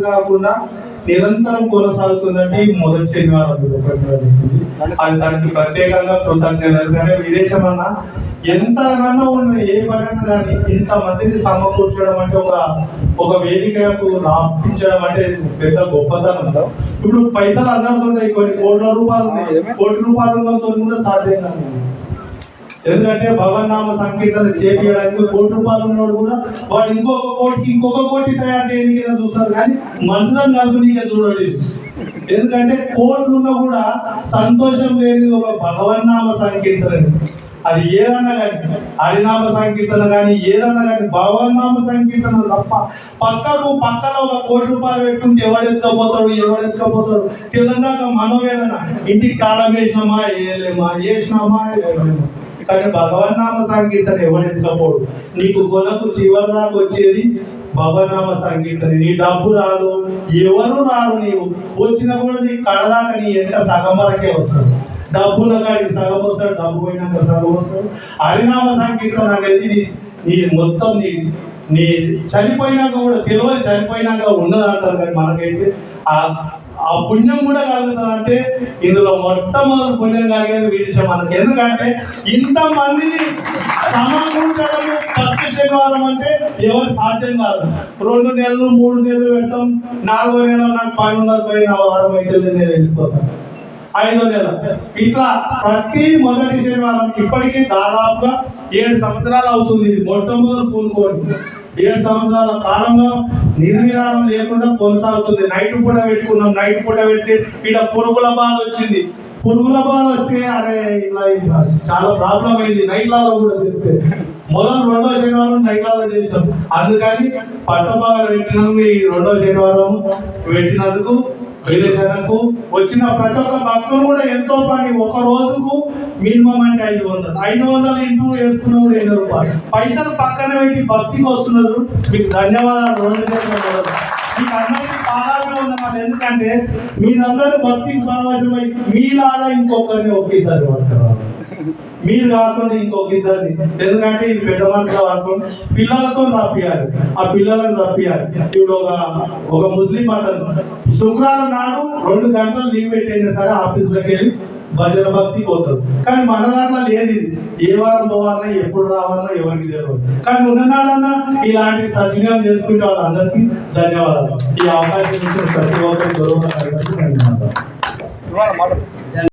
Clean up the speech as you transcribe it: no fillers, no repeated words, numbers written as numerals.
కాకుండా నిరంతరం కొనసాగుతుందంటే మొదటి శనివారం అది దానికి ప్రత్యేకంగా కృతజ్ఞతలు. కానీ విదేశం అన్నా ఎంతగానో ఉన్న ఏ పరంగా కానీ ఇంతమందిని సమకూర్చడం అంటే ఒక వేదికకు రాపించడం అంటే పెద్ద గొప్పతనం. ఇప్పుడు పైసలు అందరితో ఉంటాయి, కొన్ని కోట్ల రూపాయలు ఉన్నాయి, కోటి రూపాయలు ఉన్నతో కూడా సాధ్యం కాదు. ఎందుకంటే భగవన్నామ సంకీర్తన చేపించడానికి కోటి రూపాయలు ఉన్నవాడు కూడా వాడు ఇంకొక కోటి తయారు చేయడానికి చూస్తారు, కానీ మనసులను కలుపునీగా చూడలేదు. ఎందుకంటే కోట్లున్నా కూడా సంతోషం లేని ఒక భగవన్నామ సంకీర్తన. అది ఏదన్నా కానీ హరినామ సంకీర్తన కానీ ఏదన్నా కానీ భగవన్నామ సంకీర్తన తప్ప పక్కన ఒక కోటి రూపాయలు పెట్టుకుంటే ఎవడెత్తుకపోతాడు తెలంగాణ మనోవేదన. ఇంటికి తాళం వేసినామా వేయలేమా, వేసినామా వేయలేమా. కానీ భగవన్నామ సంకీర్తన ఎవడెత్తుకపోడు. నీకు కొనకు చివరి దాకా వచ్చేది భగవన్నామ సంకీర్తన. నీ డబ్బు రాదు, ఎవరు రారు, నీవు వచ్చినా కూడా నీ కడదాకా నీ ఎంత సగం వరకే వస్తాడు. డబ్బుల కాడికి సగం వస్తాడు, డబ్బు పోయినాక సగం వస్తాడు. హరినామ సంకీర్తన అనేది నీ మొత్తం నీ చనిపోయినాక కూడా తెలియదు, చనిపోయినాక ఉన్నదంటారు. కానీ మనకైతే ఆ పుణ్యం కూడా కలుగుతుంది. అంటే ఇందులో మొట్టమొదటి పుణ్యం కలిగేది విషయం మనకి. ఎందుకంటే ఇంతమందిని సమకూర్చడము ఫస్ట్ శనివారం అంటే ఎవరు సాధ్యం కాదు. 2 నెలలు 3 నెలలు పెడతాం, 4వ నెల నాకు పని ఉన్నది పోయిన వారం అయితే నేను వెళ్ళిపోతాను, 5వ నెల ఇట్లా ప్రతి మొదటి శనివారం ఇప్పటికీ దాదాపుగా 7 సంవత్సరాలు అవుతుంది. ఇది మొట్టమొదటి పూనుకోండి. 7 సంవత్సరాల కాలంలో నిర్విరామం లేకుండా కొనసాగుతుంది. నైట్ పూట పెట్టుకున్నాం, నైట్ పూట పెడితే ఇక్కడ పురుగుల బాధ వచ్చింది. పురుగుల బాధ వస్తే అరే ఇలా చాలా ప్రాబ్లం అయింది. నైట్లలో కూడా చేస్తే మొదలు 2వ శనివారం నైట్లలో చేసినాం. అందుకని పట్టబాగా పెట్టినందుకు ఈ 2వ శనివారం పెట్టినందుకు విదేశాలకు వచ్చిన ప్రతి ఒక్క భక్తులు కూడా ఎంతో పని. ఒక రోజుకు మినిమం అంటే 500 ఇంటూ వేసుకున్న కూడా 7 రూపాయలు. పైసలు పక్కన పెట్టి భక్తికి వస్తున్నారు. మీకు ధన్యవాదాలు. మీకు అందరికీ పాదాలు ఉన్నాను. ఎందుకంటే మీరందరూ భక్తికి పరవశమై మీలాగా ఇంకొకరిని ఒక్కిద్దరు పడతారు, మీరు కాకుండా ఇంకొక ఇద్దరిని. ఎందుకంటే ఇది పెద్ద మనసులో అనుకోండి, పిల్లలతో రప్పియాలి, ఆ పిల్లలను రప్పియాలి. ఇప్పుడు ఒక ముస్లిం అతను శుక్రవారం నాడు 2 గంటలు లీవ్ పెట్టైనా సరే ఆఫీసులోకి వెళ్ళి భజన భక్తి పోతారు. కానీ మన దాంట్లో లేదు. ఇది ఏ వారం పోవాలన్నా ఎప్పుడు రావాలన్నా ఎవరికి తెలియదు. కానీ ఉన్ననాడన్నా ఇలాంటి సద్వినియోగం చేసుకుంటే వాళ్ళందరికీ ధన్యవాదాలు. ఈ అవకాశం ఇచ్చిన ప్రతి ఒక్కరికి ధన్యవాదాలు.